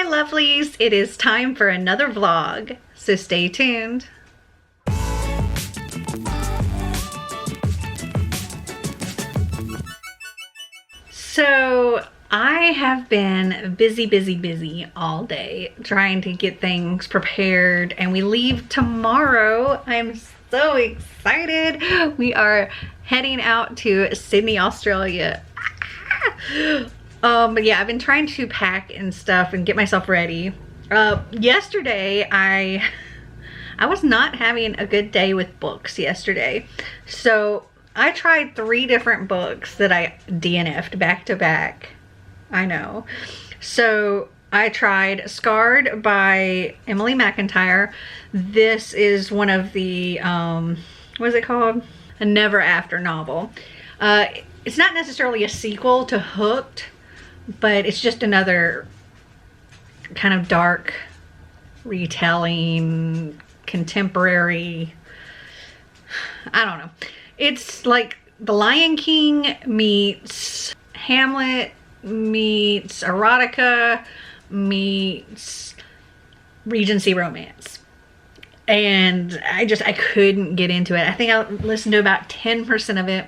my lovelies, it is time for another vlog, so stay tuned. So I have been busy all day trying to get things prepared, and we leave tomorrow. I'm so excited. We are heading out to Sydney, Australia. But yeah, I've been trying to pack and stuff and get myself ready. Yesterday, I was not having a good day with books yesterday. So I tried 3 different books that I DNF'd back to back. I know. So I tried Scarred by Emily McIntyre. This is one of the, what is it called? A Never After novel. It's not necessarily a sequel to Hooked, but it's just another kind of dark retelling, contemporary, I don't know. It's like The Lion King meets Hamlet meets erotica meets Regency romance. And I couldn't get into it. I think I listened to about 10% of it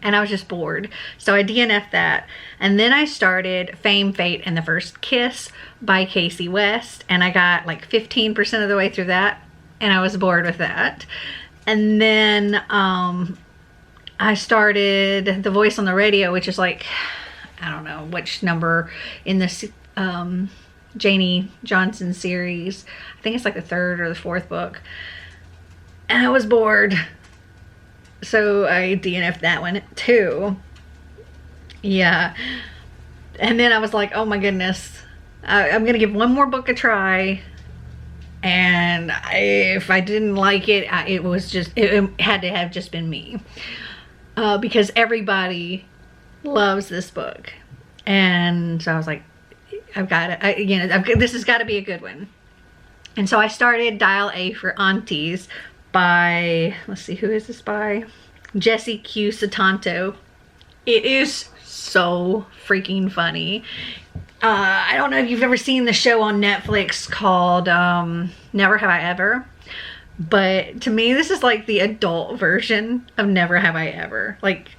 and I was just bored. So I DNF'd that. And then I started Fame, Fate, and the First Kiss by Casey West. And I got like 15% of the way through that. And I was bored with that. And then I started The Voice on the Radio, which is like, I don't know which number in this Janie Johnson series. I think it's like the 3rd or the 4th book. And I was bored. So I DNF'd that one too. Yeah. And then I was like, oh my goodness. I'm going to give one more book a try. And if I didn't like it, it had to have just been me. Because everybody loves this book. And so I was like, I've got it. This has got to be a good one. And so I started Dial A for Aunties by, let's see, who is this by? Jessie Q. Satanto. It is so freaking funny. I don't know if you've ever seen the show on Netflix called Never Have I Ever. But to me, this is like the adult version of Never Have I Ever. Like,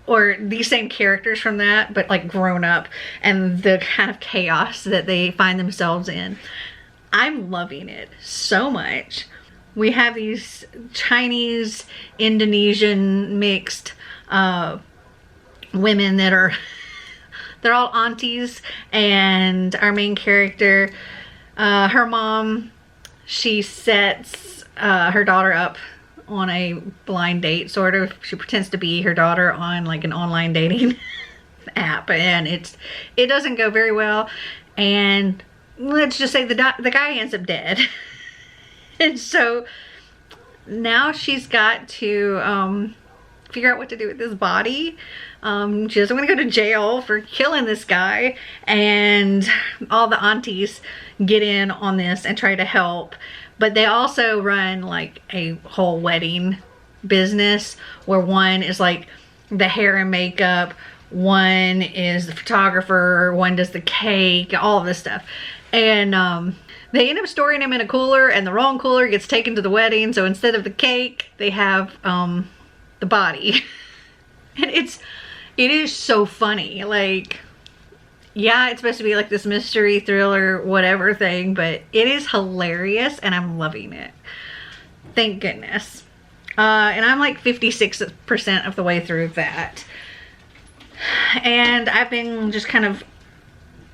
or these same characters from that, but like grown up, and the kind of chaos that they find themselves in. I'm loving it so much. We have these Chinese, Indonesian mixed women that are, they're all aunties, and our main character, her mom, she sets her daughter up on a blind date, sort of. She pretends to be her daughter on like an online dating app, and it doesn't go very well, and let's just say the guy ends up dead. And so now she's got to figure out what to do with his body. She doesn't want to go to jail for killing this guy, and all the aunties get in on this and try to help. But they also run like a whole wedding business where one is like the hair and makeup, one is the photographer, one does the cake, all of this stuff. And they end up storing him in a cooler, and the wrong cooler gets taken to the wedding. So instead of the cake, they have the body. And it is so funny. Like, yeah, it's supposed to be like this mystery thriller whatever thing, but it is hilarious and I'm loving it. Thank goodness. And I'm like 56% of the way through that. And I've been just kind of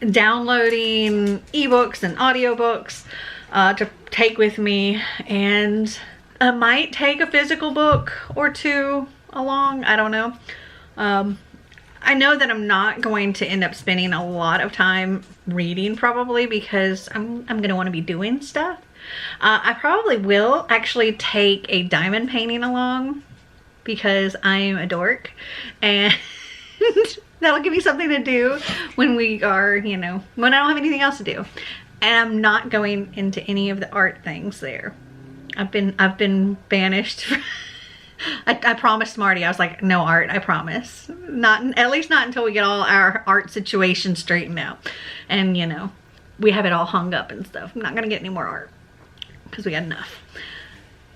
downloading ebooks and audiobooks to take with me, and I might take a physical book or 2 along. I don't know. I know that I'm not going to end up spending a lot of time reading, probably, because I'm going to want to be doing stuff. I probably will actually take a diamond painting along because I'm a dork, and that'll give me something to do when we are, when I don't have anything else to do. And I'm not going into any of the art things there. I've been banished. I promised Marty, I was like, no art, I promise. At least not until we get all our art situation straightened out. And we have it all hung up and stuff. I'm not gonna get any more art because we got enough.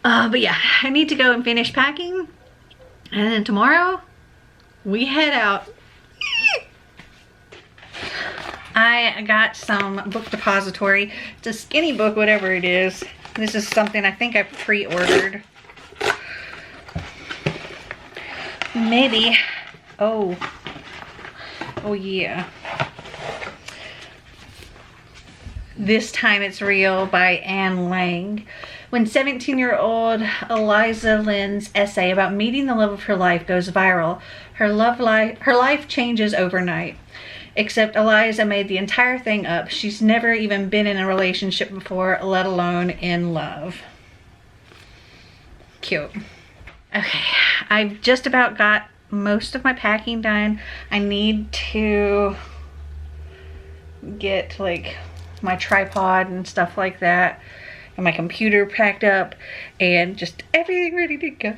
But yeah, I need to go and finish packing, and then tomorrow we head out. I got some book depository. It's a skinny book, whatever it is. This is something I think I pre-ordered. Maybe. Oh yeah. This Time It's Real by Anne Lang. When 17-year-old Eliza Lynn's essay about meeting the love of her life goes viral, her life changes overnight. Except Eliza made the entire thing up. She's never even been in a relationship before, let alone in love. Cute. Okay, I've just about got most of my packing done. I need to get like my tripod and stuff like that, and my computer packed up, and just everything ready to go.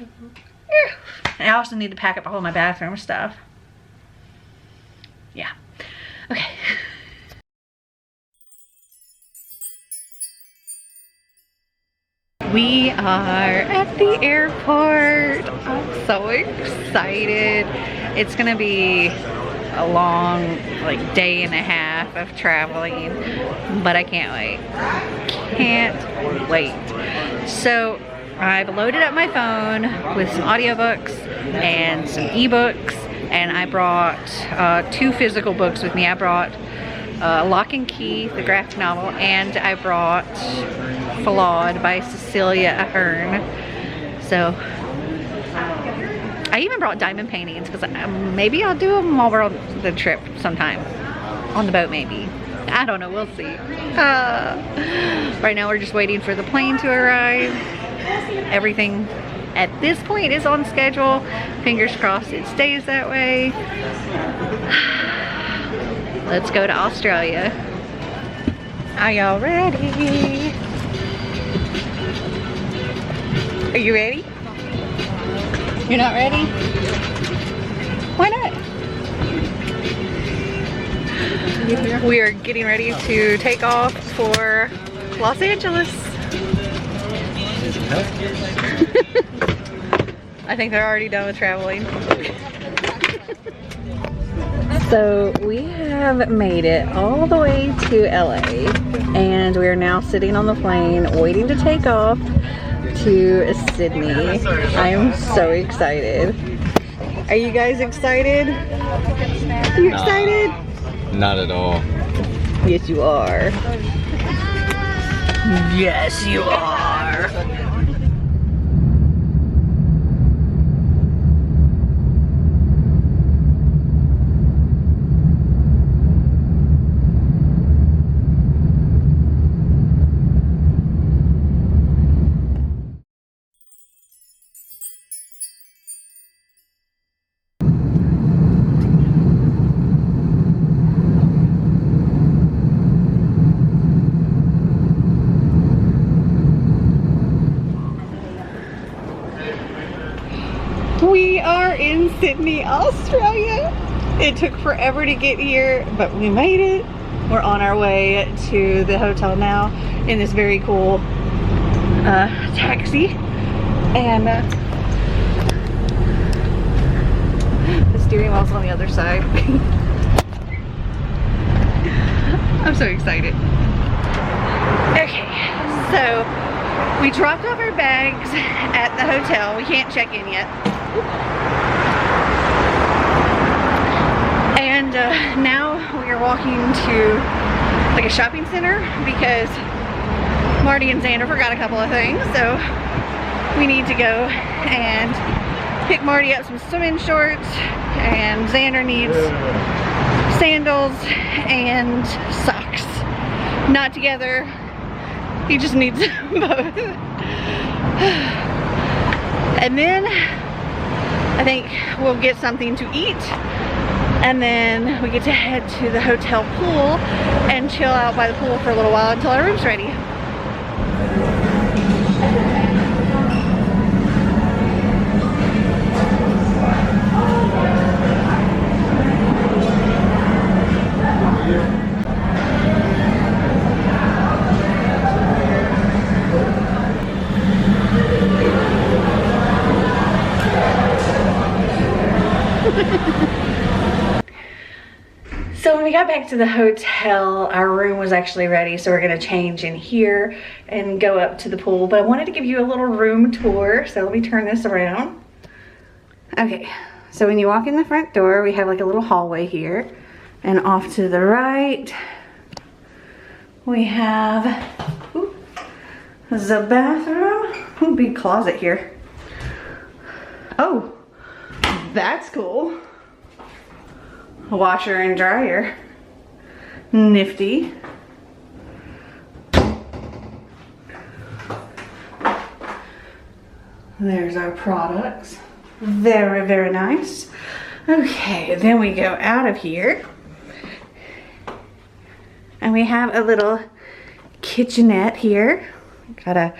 I also need to pack up all of my bathroom stuff. Yeah. Okay. We are at the airport. I'm so excited. It's gonna be a long day and a half of traveling, but I can't wait. Can't wait. So I've loaded up my phone with some audiobooks and some ebooks, and I brought 2 physical books with me. I brought Lock and Key, the graphic novel, and I brought Flawed by Cecilia Ahern. So I even brought diamond paintings because maybe I'll do them while we're on the trip sometime. On the boat maybe. I don't know, we'll see. Right now we're just waiting for the plane to arrive. Everything at this point is on schedule. Fingers crossed it stays that way. Let's go to Australia. Are y'all ready? Are you ready? You're not ready? Why not? We are getting ready to take off for Los Angeles. I think they're already done with traveling. So we have made it all the way to LA, and we are now sitting on the plane waiting to take off to Sydney. I am so excited. Are you guys excited? Are you excited? Not at all. Yes, you are. Yes, you are. We are in Sydney, Australia. It took forever to get here, but we made it. We're on our way to the hotel now in this very cool taxi. And the steering wheel's on the other side. I'm so excited. Okay, so we dropped off our bags at the hotel. We can't check in yet. And now we are walking to like a shopping center because Marty and Xander forgot a couple of things, so we need to go and pick Marty up some swimming shorts, and Xander needs sandals and socks. Not together, he just needs both. And then I think we'll get something to eat, and then we get to head to the hotel pool and chill out by the pool for a little while until our room's ready. got back to the hotel, our room was actually ready, so we're gonna change in here and go up to the pool. But I wanted to give you a little room tour, so let me turn this around. Okay, so when you walk in the front door, we have like a little hallway here, and off to the right, we have the bathroom. Ooh, big closet here. Oh, that's cool. A washer and dryer. Nifty. There's our products. Very, very nice. Okay, then we go out of here. And we have a little kitchenette here. Got a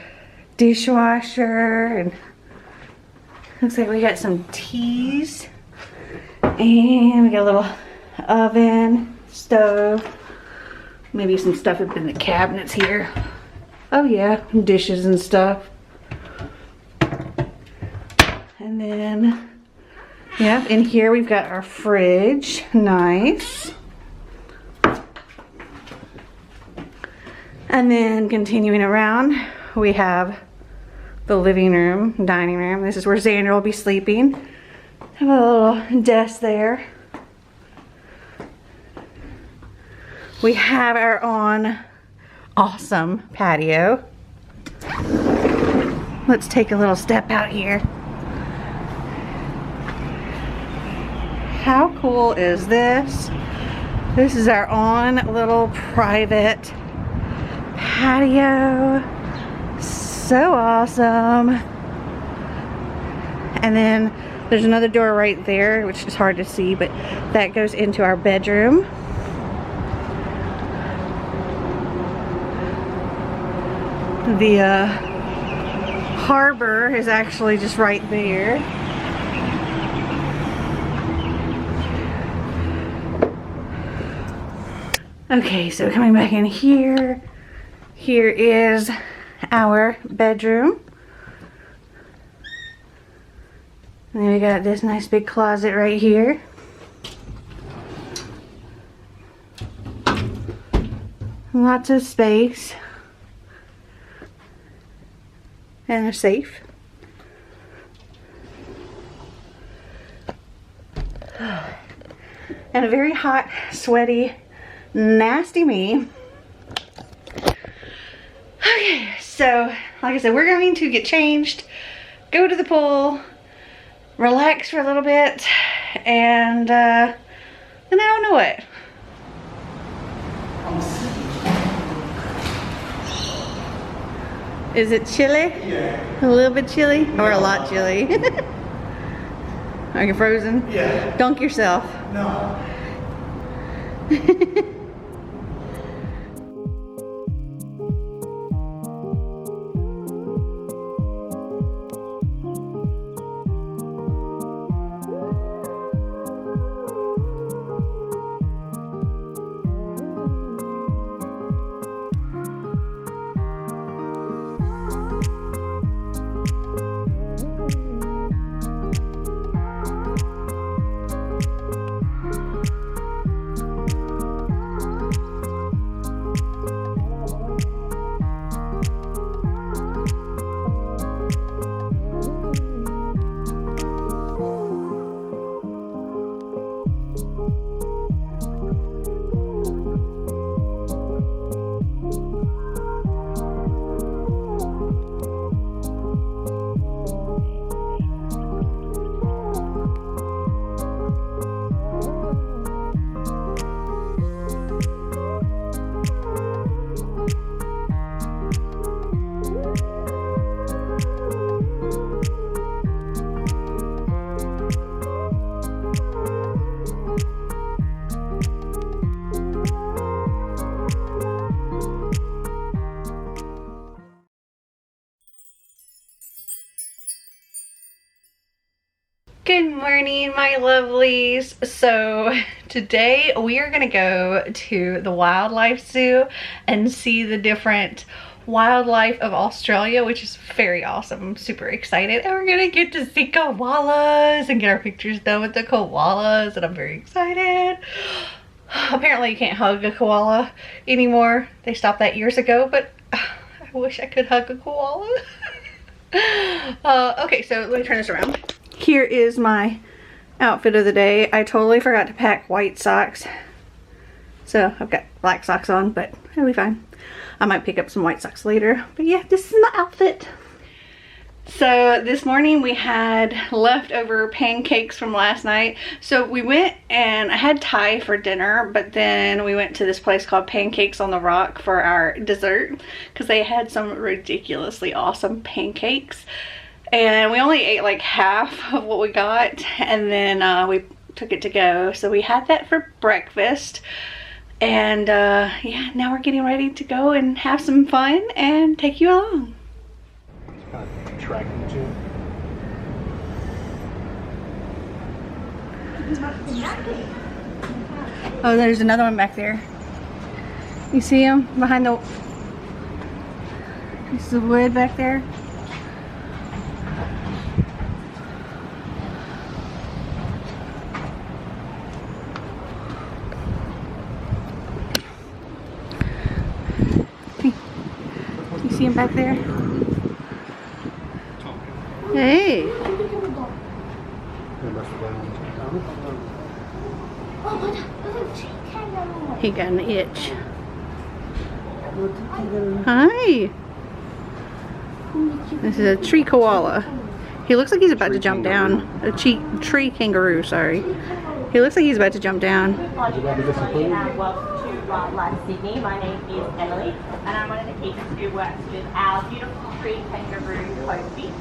dishwasher and looks like we got some teas. And we got a little oven, stove, maybe some stuff up in the cabinets here. Oh yeah, dishes and stuff. And then, yeah, in here we've got our fridge. Nice. And then continuing around, we have the living room, dining room. This is where Xander will be sleeping. Have a little desk there. We have our own awesome patio. Let's take a little step out here. How cool is this? This is our own little private patio. So awesome. And then there's another door right there, which is hard to see, but that goes into our bedroom. The harbor is actually just right there. Okay, so coming back in here, here is our bedroom. And then we got this nice big closet right here. Lots of space. And a safe. And a very hot, sweaty, nasty me. Okay, so like I said, we're going to get changed, go to the pool, relax for a little bit, and then I don't know what. Is it chilly? Yeah. A little bit chilly? Or a lot chilly? Are you frozen? Yeah. Dunk yourself. No. Good morning, my lovelies. So today we are gonna go to the wildlife zoo and see the different wildlife of Australia, which is very awesome. I'm super excited. And we're gonna get to see koalas and get our pictures done with the koalas, and I'm very excited. Apparently you can't hug a koala anymore. They stopped that years ago, but I wish I could hug a koala. Okay, so let me turn this around. Here is my outfit of the day. I totally forgot to pack white socks. So I've got black socks on, but it'll be fine. I might pick up some white socks later. But yeah, this is my outfit. So this morning we had leftover pancakes from last night. So we went and I had Thai for dinner, but then we went to this place called Pancakes on the Rock for our dessert because they had some ridiculously awesome pancakes. And we only ate like half of what we got, and then we took it to go. So we had that for breakfast. And yeah, now we're getting ready to go and have some fun and take you along. Tracking to. Oh, there's another one back there. You see him behind the... This is the wood back there. You see him back there? Hey. He got an itch. Hi. This is a tree koala. He looks like he's about to jump down. A tree kangaroo, sorry. He looks like he's about to jump down. Welcome to Life Sydney. My name is Emily, and I'm one of the teachers who works with our beautiful tree kangaroo Koalas.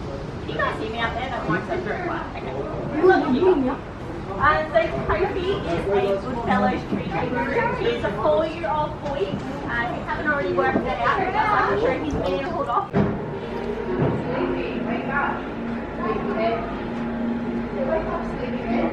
Can you guys see me out there? That might say very well. Okay. Look, you got me. So Kofi is a Goodfellows tree kangaroo. He's a 4-year-old boy. If you haven't already worked that out, I'm sure he's being pulled off. Sleepy, wake up. Sleepyhead. Wake up, sleepyhead.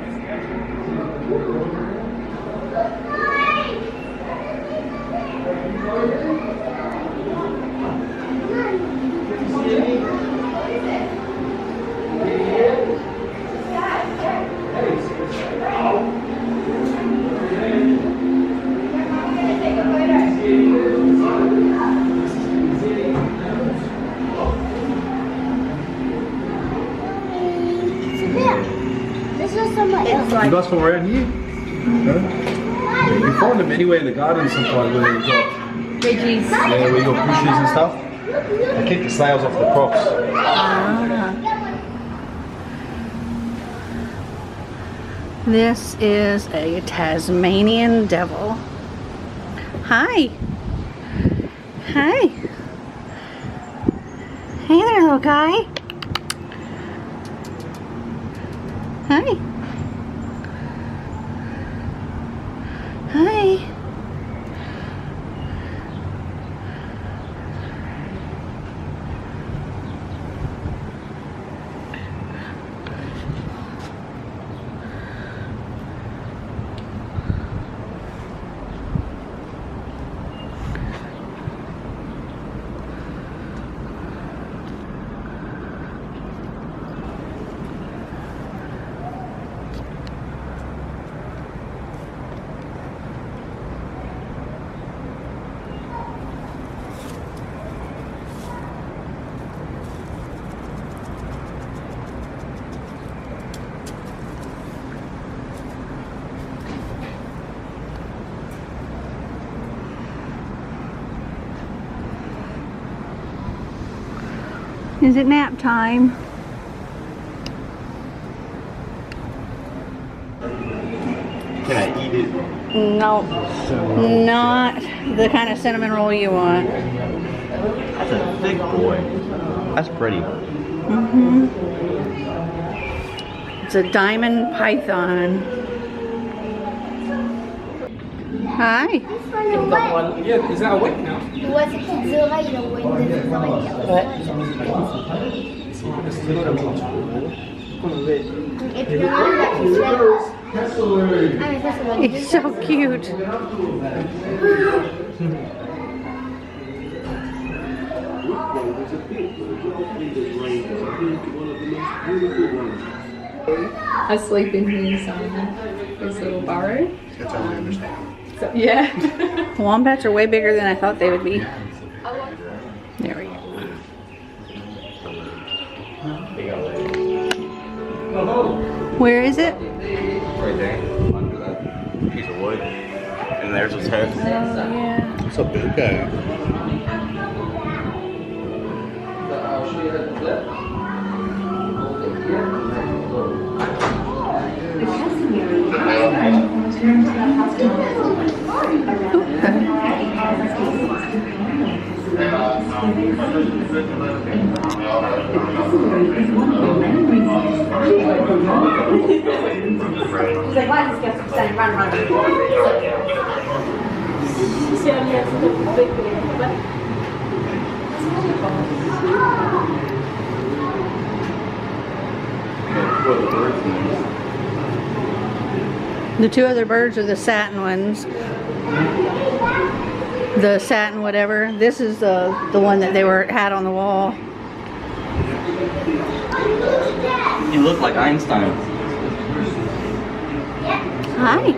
You guys from around here? No? You find them anywhere in the garden sometimes where you've got Veggies. yeah, where you got bushes and stuff. They keep the snails off the crops. This is a Tasmanian devil. Hi. Hi. Hey there, little guy. Hi. Hi. Is it nap time? Can I eat it? No, not the kind of cinnamon roll you want. That's a thick boy. That's pretty. Mm-hmm. It's a diamond python. Hi. Yeah, is that awake now? He's so cute. I sleep in here, Simon. This little burrow. I totally understand. So. Yeah. Wombats are way bigger than I thought they would be. There we go. Where is it? Right there, under that piece of wood. And there's his head. Oh, yeah. It's a big guy. He's like, why is this guy saying run, run? The two other birds are the satin ones. The satin whatever. This is the one that they had on the wall. You look like Einstein. Hi.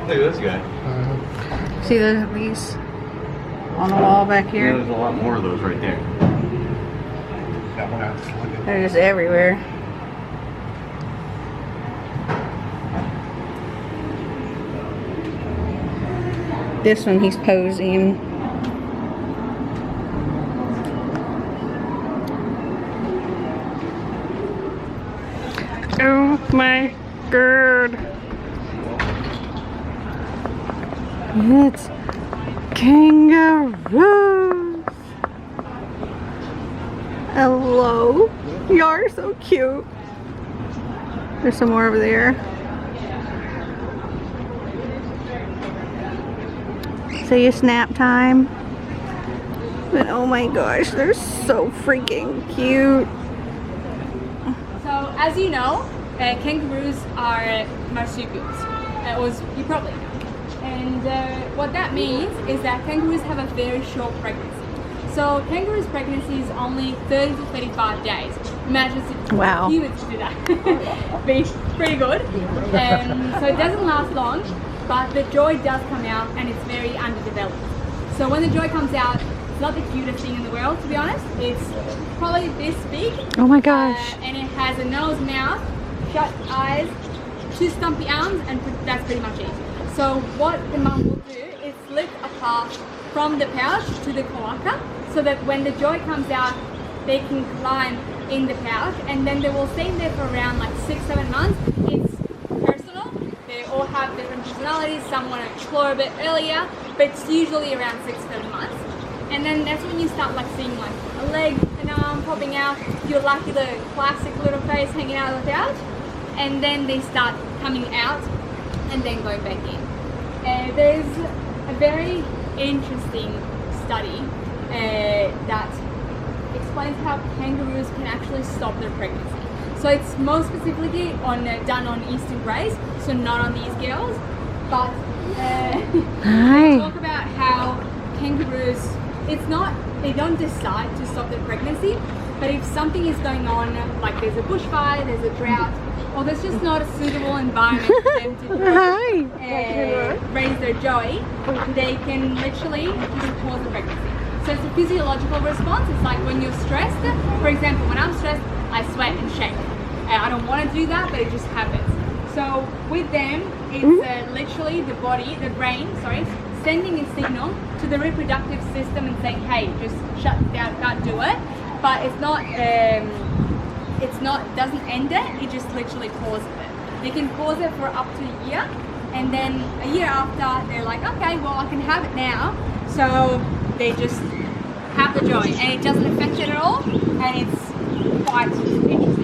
Look at this guy. See these on the wall back here? There's a lot more of those right there. They're just everywhere. This one he's posing. Oh my god. It's kangaroos. Hello. You are so cute. There's some more over there. See you snap time. But oh my gosh, they're so freaking cute. So, as you know, kangaroos are marsupials. You probably know. And what that means is that kangaroos have a very short pregnancy. So, kangaroos' pregnancy is only 30 to 35 days. Imagine if Wow. humans do that. Be pretty good. So, it doesn't last long, but the joy does come out and it's very underdeveloped. So, when the joy comes out, it's not the cutest thing in the world, to be honest. It's probably this big. Oh my gosh. And it has a nose, mouth, shut eyes, 2 stumpy arms, and that's pretty much it. So what the mum will do is slip a part from the pouch to the cloaca, so that when the joy comes out, they can climb in the pouch, and then they will stay there for around like 6-7 months. It's personal. They all have different personalities. Some want to explore a bit earlier, but it's usually around 6-7 months. And then that's when you start like seeing like a leg, an arm popping out, your lucky the classic little face hanging out of the pouch, and then they start coming out and then going back in. There's a very interesting study that explains how kangaroos can actually stop their pregnancy. So it's most specifically done on Eastern Greys, so not on these girls, but they talk about how kangaroos, they don't decide to stop their pregnancy, but if something is going on, like there's a bushfire, there's a drought, or there's just not a suitable environment for them to raise their joy, they can literally just pause the pregnancy. So it's a physiological response. It's like when you're stressed, for example, when I'm stressed, I sweat and shake. I don't want to do that, but it just happens. So with them, it's literally the brain sending a signal to the reproductive system and saying, hey, just shut down, can't do it. But it's not, doesn't end it, it just literally pauses it. They can pause it for up to a year, and then a year after, they're like, okay, well, I can have it now. So they just have the joy, and it doesn't affect it at all, and it's quite interesting.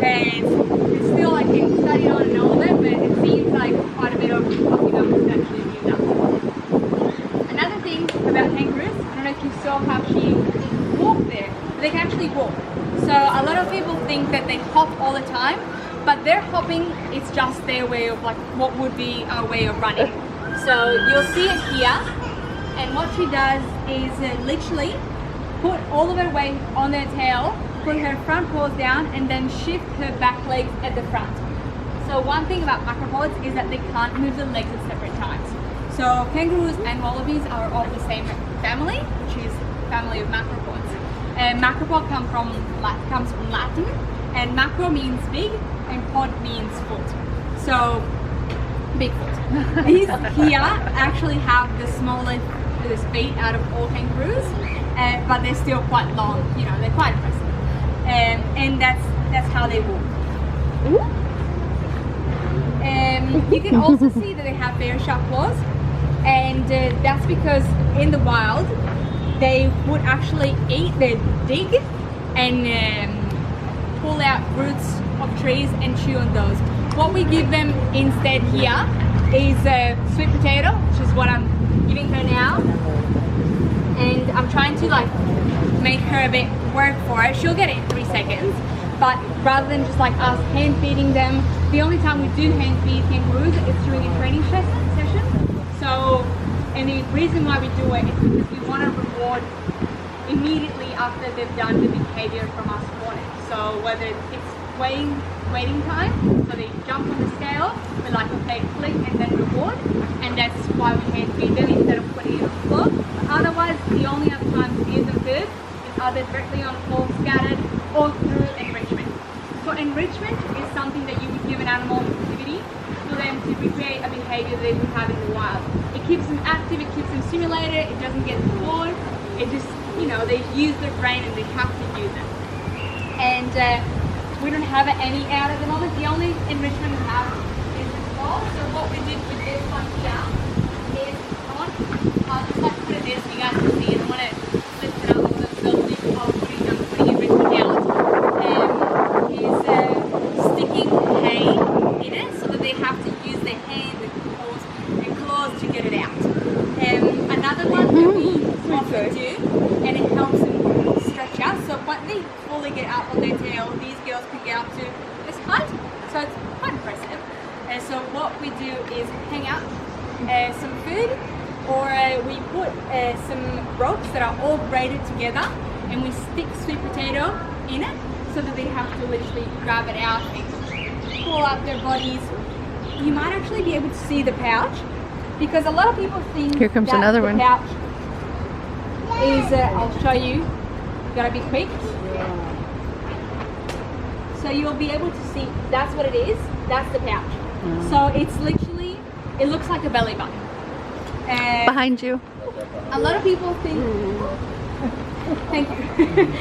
It's still like getting studied on and all of it, but it seems like quite a bit of coffee gum is actually used up. Another thing about kangaroos, I don't know if you saw how she walked there, but they can actually walk. So a lot of people think that they hop all the time, but their hopping is just their way of like what would be our way of running. So you'll see it here, and what she does is literally put all of her weight on her tail, put her front paws down, and then shift her back legs at the front. So one thing about macropods is that they can't move the legs at separate times. So kangaroos and wallabies are all the same family, which is family of macropods. And macropod comes from Latin, and macro means big, and pod means foot. So Bigfoot. These here actually have the smallest feet out of all kangaroos, but they're still quite long. You know, they're quite impressive. And that's how they walk. You can also see that they have very sharp claws, and that's because in the wild they would actually dig and pull out roots of trees and chew on those. What we give them instead here is sweet potato, which is what I'm giving her now, and I'm trying to like make her a bit work for it. She'll get it in 3 seconds, but rather than just like us hand feeding them, the only time we do hand feed kangaroos is during a training session. So, and the reason why we do it is because we want to reward immediately after they've done the behavior from us on it. So whether it's waiting time, so they jump on the scale, we're like, okay, click and then reward, and that's why we hand feed them instead of putting it on the floor. Otherwise, the only other time to give them food is either directly on the floor, scattered, or through enrichment. So enrichment is something that you would give an animal activity for them to recreate a behavior they would have in the wild. It keeps them active, it keeps them stimulated, it doesn't get bored, it just, you know, they use their brain and they have to use it. And we don't have any out at the moment. The only enrichment we have is this ball. So what we did with this one here is, I'll just like put it there so you guys can see it. I want to lift it up with the lip of putting enrichment out. Is sticking hay in it so that they have to use their hands and paws and claws to get it out. Another one that we often do, and it helps them stretch out. So when they fully get up on their tail, these girls can get up to this height. So it's quite impressive. And so what we do is hang out some food, or we put some ropes that are all braided together, and we stick sweet potato in it so that they have to literally grab it out and pull out their bodies. You might actually be able to see the pouch, because a lot of people think Here comes that another the one. pouch is, I'll show you, gotta be quick. So you'll be able to see, that's what it is, that's the pouch. So it's literally, it looks like a belly button. Behind you. A lot of people think, thank you.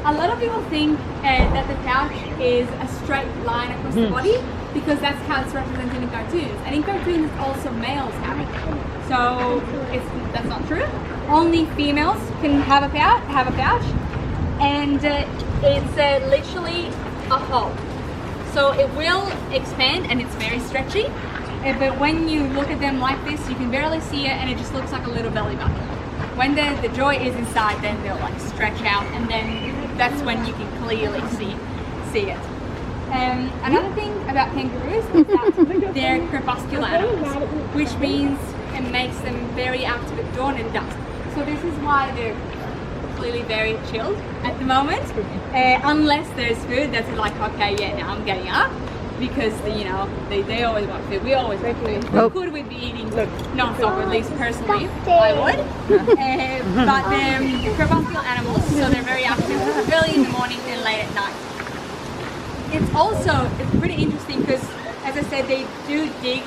A lot of people think that the pouch is a straight line across the body, because that's how it's represented in cartoons. And in cartoons, also males have it. So that's not true. Only females can have a pouch, and it's literally a hole. So it will expand, and it's very stretchy. But when you look at them like this, you can barely see it, and it just looks like a little belly button. When the joy is inside, then they'll like stretch out, and then that's when you can clearly see it. Another thing about kangaroos is that they're crepuscular animals, which means it makes them very active at dawn and dusk. So this is why they're clearly very chilled at the moment, unless there's food that's like, okay, yeah, now I'm getting up, because they always want food. We always want food. Oh. Could we be eating non-stop, or at least personally I would. But they're crepuscular animals, so they're very active early in the morning and late at night. It's pretty interesting because, as I said, they do dig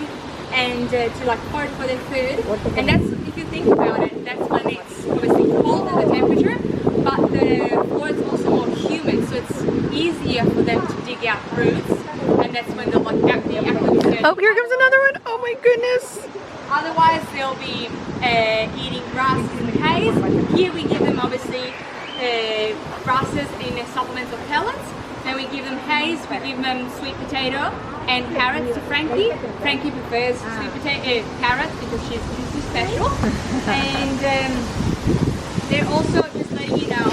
and to like forage for their food, and that's, if you think about it, that's when it's obviously cold in the temperature, but the floor is also more humid, so it's easier for them to dig out roots, and that's when they'll like actually Oh, here comes another one. Oh my goodness. Otherwise, they'll be eating grasses in the haze. Here we give them obviously grasses in a supplemental pellets. Then we give them haze, we give them sweet potato and carrots to Frankie. Frankie prefers sweet potato carrots because she's too special. And they're also, just letting you know,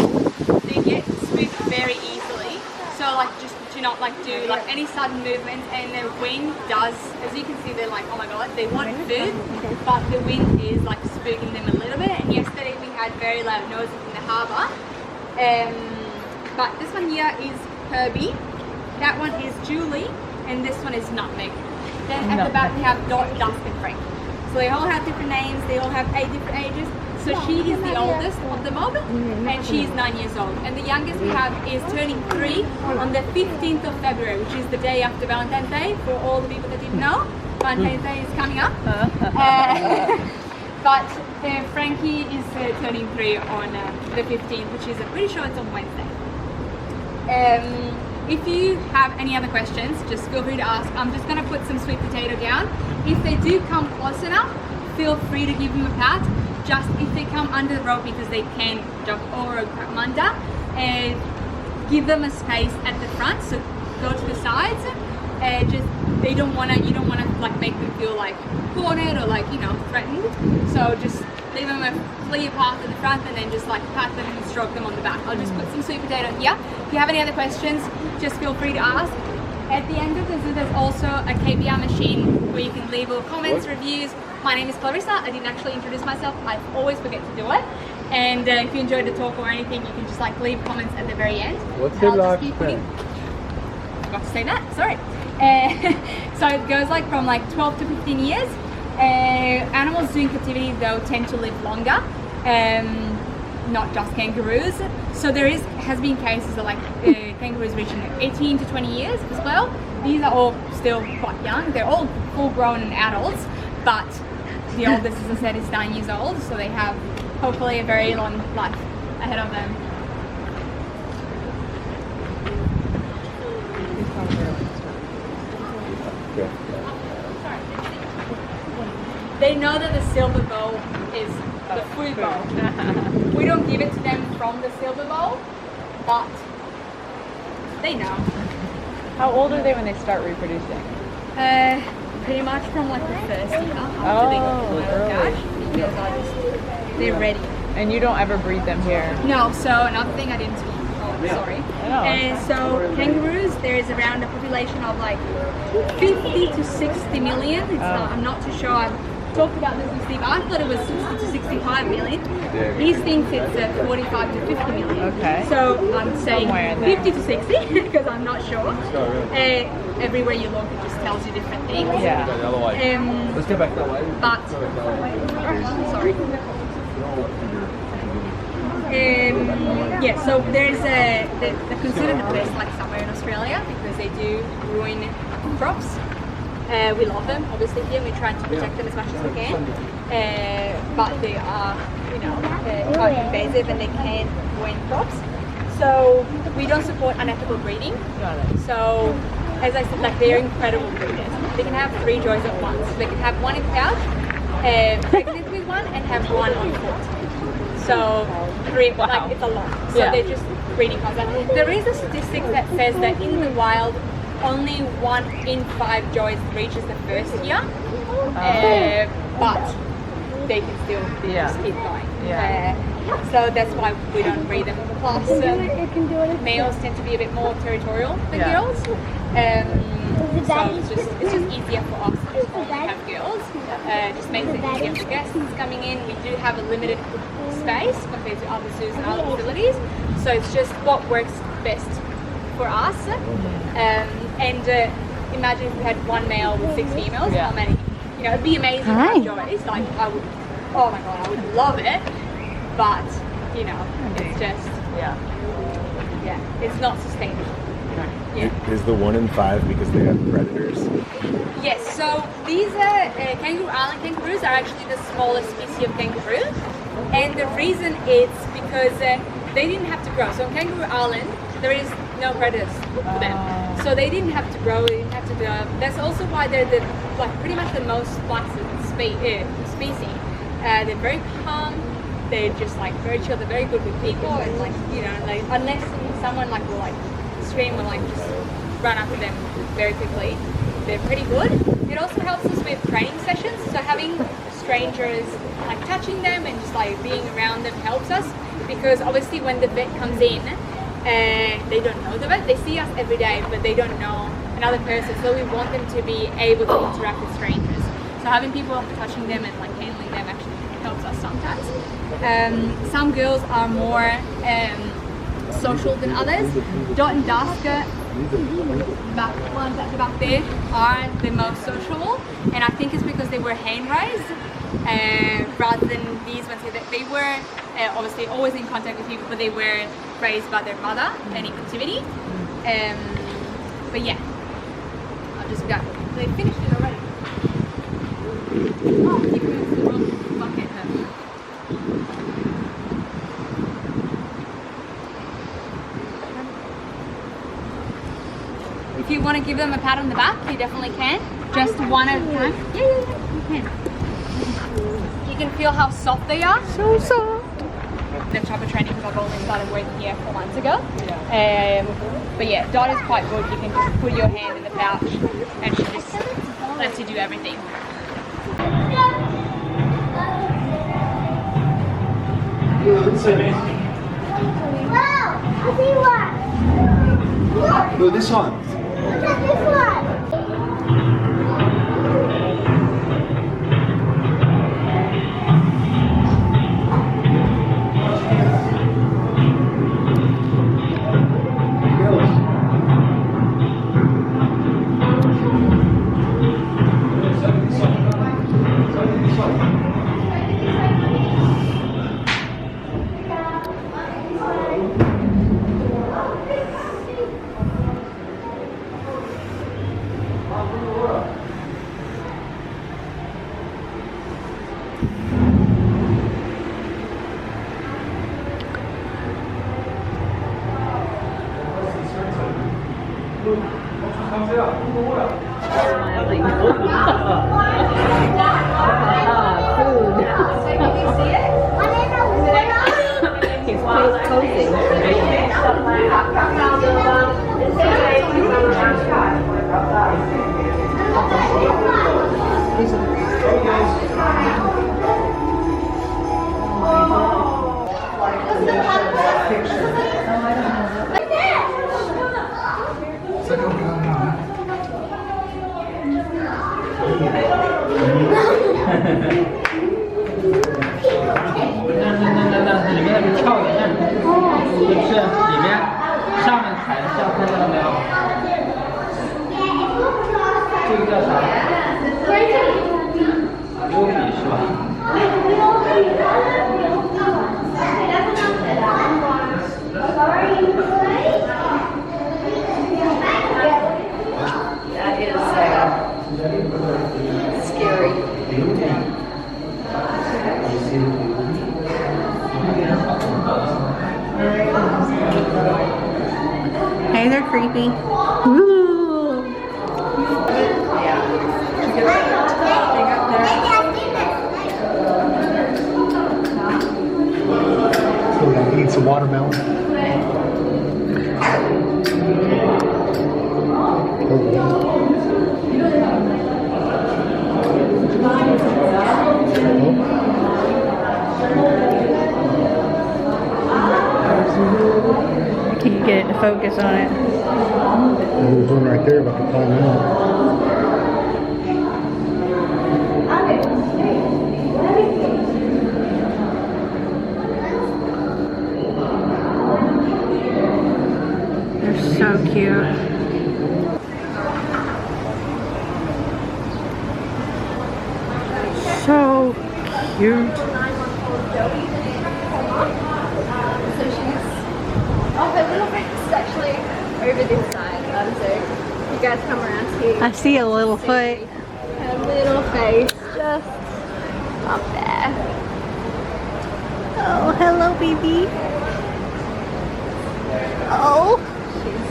they get spooked very easily. So like just do not like do like any sudden movements, and their wind does, as you can see, they're like, oh my god, they want food, but the wind is like spooking them a little bit. And yesterday we had very loud noises in the harbour. But this one here is Herbie, that one is Julie, and this one is Nutmeg. Then at the back we have Dot, Dusk and Frank. So they all have different names, they all have 8 different ages. So she is the oldest of the mob, and she is 9 years old. And the youngest we have is turning 3 on the 15th of February, which is the day after Valentine's Day. For all the people that didn't know, Valentine's Day is coming up. But Frankie is turning 3 on the 15th, which is, I'm pretty sure it's on Wednesday. If you have any other questions, just feel free to ask. I'm just going to put some sweet potato down. If they do come close enough, feel free to give them a pat. Just if they come under the rope, because they can jump over or come under, give them a space at the front. So go to the sides. Just you don't want to like make them feel like cornered or like, you know, threatened. So just leave them a clear path at the front, and then just like pat them and stroke them on the back. I'll just put some sweet potato here. If you have any other questions, just feel free to ask. At the end of the zoo, there's also a KBR machine where you can leave all comments, reviews. My name is Clarissa. I didn't actually introduce myself. I always forget to do it. And if you enjoyed the talk or anything, you can just like leave comments at the very end. What's the last Forgot to say that. Sorry. So it goes like from like 12 to 15 years. Animals doing captivity though tend to live longer. Not just kangaroos. So there has been cases of like kangaroos reaching 18 to 20 years as well. These are all still quite young. They're all full grown and adults, but the oldest, as I said, is 9 years old. So they have hopefully a very long life ahead of them. They know that the silver bowl is the food bowl. We don't give it to them from the silver bowl, but they know. How old are they when they start reproducing? Pretty much from like the first year after they got the little cash, because they're ready. And you don't ever breed them here? No, so another thing I didn't tell you. Sorry. So kangaroos, there is around a population of like 50 to 60 million. It's not, I'm not too sure. I've talked about this with Steve. I thought it was 60 to 65 million. He thinks it's 45 to 50 million. Okay. So I'm saying 50 to 60 because I'm not sure. Everywhere you look, it just tells you different things. Yeah. Let's go back that way. But sorry. Yeah, so there's they're considered the best like summer in Australia because they do ruin crops. We love them obviously here. We try to protect them as much as we can, but they are, you know, quite invasive and they can ruin crops. So we don't support unethical breeding. So as I said, like they're incredible breeders. They can have 3 joys at once. They can have one in pouch, pregnant with one, and have one on foot. So 3, like it's a lot. So they're just breeding concept. There is a statistic that says that in the wild, only 1 in 5 joys reaches the first year, but they can still just keep going. So that's why we don't breed them. Plus, males tend to be a bit more territorial than girls. So it's just easier for us to only have girls. Just makes it easier for guests coming in. We do have a limited space compared to other zoos and other facilities. So it's just what works best for us. And imagine if we had 1 male with 6 females. How many? You know, it'd be amazing to have joys. Like I would, oh my god, I would love it. But you know, it's just it's not sustainable. Is the 1 in 5 because they have predators? Yes, so these kangaroo island kangaroos are actually the smallest species of kangaroo, and the reason is because they didn't have to grow. So on Kangaroo Island, there is no predators for them, so they didn't have to grow. They didn't have to do. That's also why they're pretty much the most placid species. They're very calm. They're just like very chill. They're very good with people, and like unless someone like will scream or like just run after them very quickly, they're pretty good. It also helps us with training sessions. So having strangers like touching them and just like being around them helps us, because obviously when the vet comes in, they don't know the vet. They see us every day, but they don't know another person. So we want them to be able to interact with strangers. So having people touching them and like handling them actually helps us sometimes. Some girls are more social than others. Dot and Daska, ones at the back there, are the most sociable, and I think it's because they were hand raised rather than these ones. They were obviously always in contact with people, but they were raised by their mother and in captivity. But yeah, I'll just go. They finished it already. Oh, you moved the wrong bucket. If you want to give them a pat on the back, you definitely can. Just one at a time. Yeah, you can. You can feel how soft they are. So soft. The type of training, because I've only started working here 4 months ago. But yeah, Dot is quite good. You can just put your hand in the pouch and she just lets you do everything. Wow, I see one. No, this one. Look at this one. Hey, they're creepy. Ooh. So we're gonna eat some watermelon. Can you get it to focus on it? There's one right there about to climb out. They're so cute. So cute. Oh, her little friends actually over this side. So you guys come around here. I see a little foot. Her little face just up there. Oh, hello, baby. Oh. She's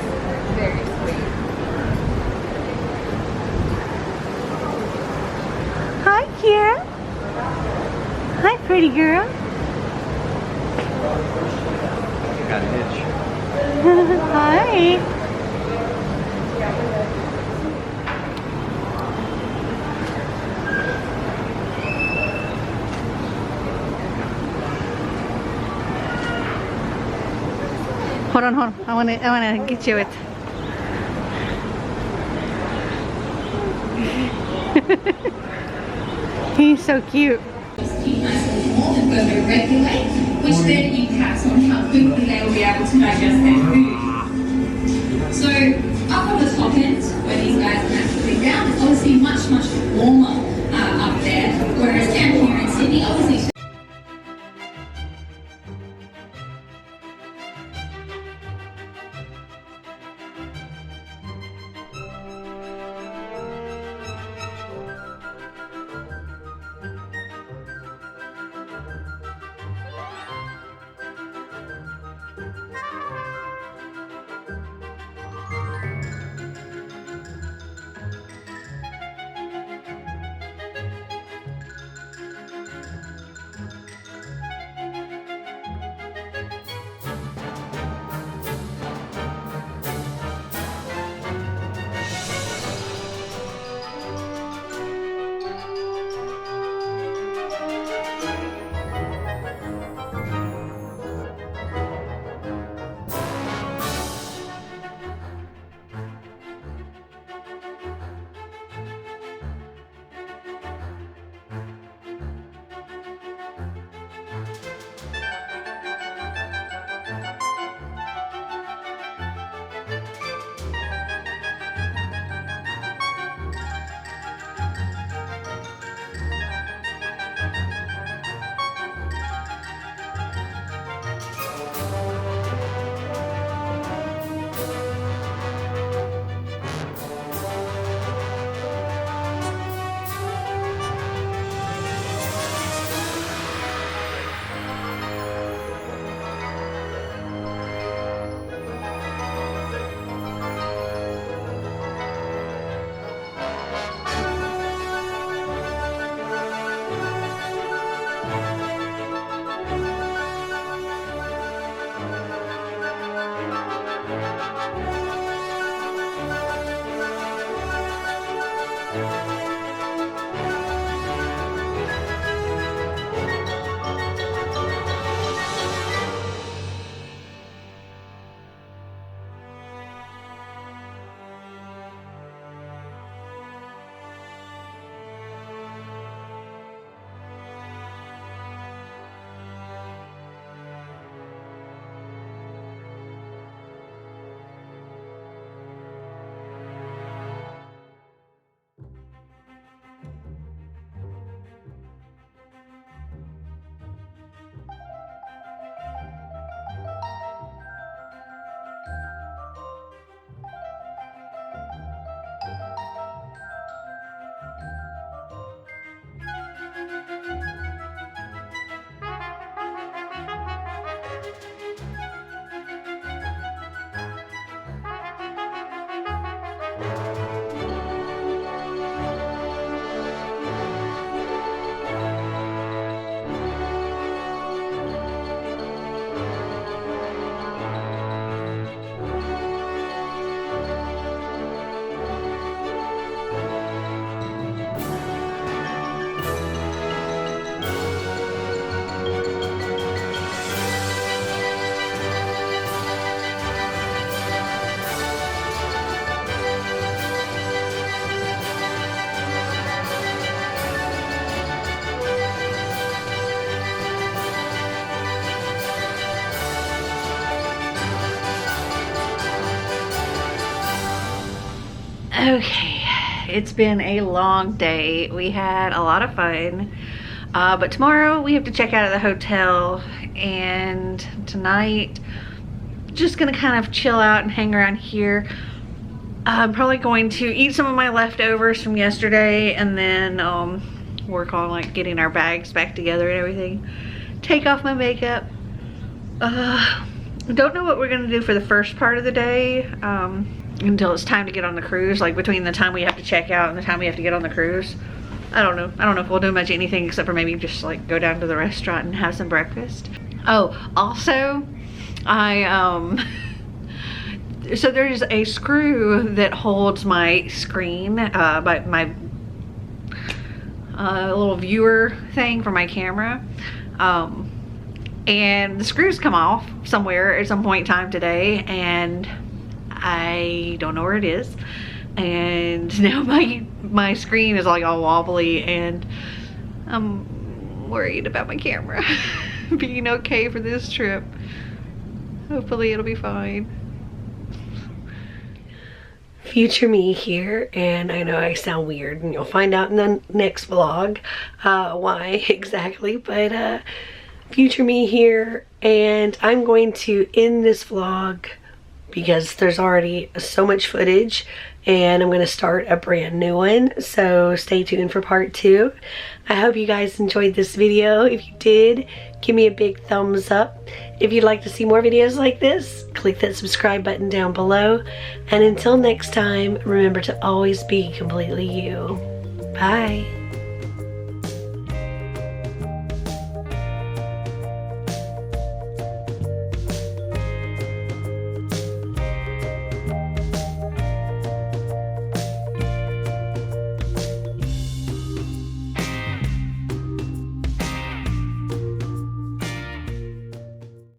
very sweet. Hi, Kira. Hi, pretty girl. Got an itch. Hi. Hold on, hold on. I wanna get you it. He's so cute. Which then impacts on how quickly they will be able to digest their food. So up on the top end, where these guys are naturally down, it's obviously much, much warmer up there, whereas down here in Sydney, obviously. Okay, it's been a long day. We had a lot of fun, but tomorrow we have to check out of the hotel, and tonight just gonna kind of chill out and hang around here. I'm probably going to eat some of my leftovers from yesterday and then work on like getting our bags back together and everything. Take off my makeup. Don't know what we're gonna do for the first part of the day until it's time to get on the cruise, like between the time we have to check out and the time we have to get on the cruise. I don't know if we'll do much anything except for maybe just like go down to the restaurant and have some breakfast. Oh, also so there's a screw that holds my screen, my little viewer thing for my camera, and the screws come off somewhere at some point in time today, and I don't know where it is, and now my screen is like all wobbly, and I'm worried about my camera being okay for this trip. Hopefully it'll be fine. Future me here, and I know I sound weird and you'll find out in the next vlog why exactly, but future me here, and I'm going to end this vlog because there's already so much footage and I'm going to start a brand new one, so stay tuned for part 2. I hope you guys enjoyed this video. If you did, give me a big thumbs up. If you'd like to see more videos like this, click that subscribe button down below. And until next time, remember to always be completely you. Bye.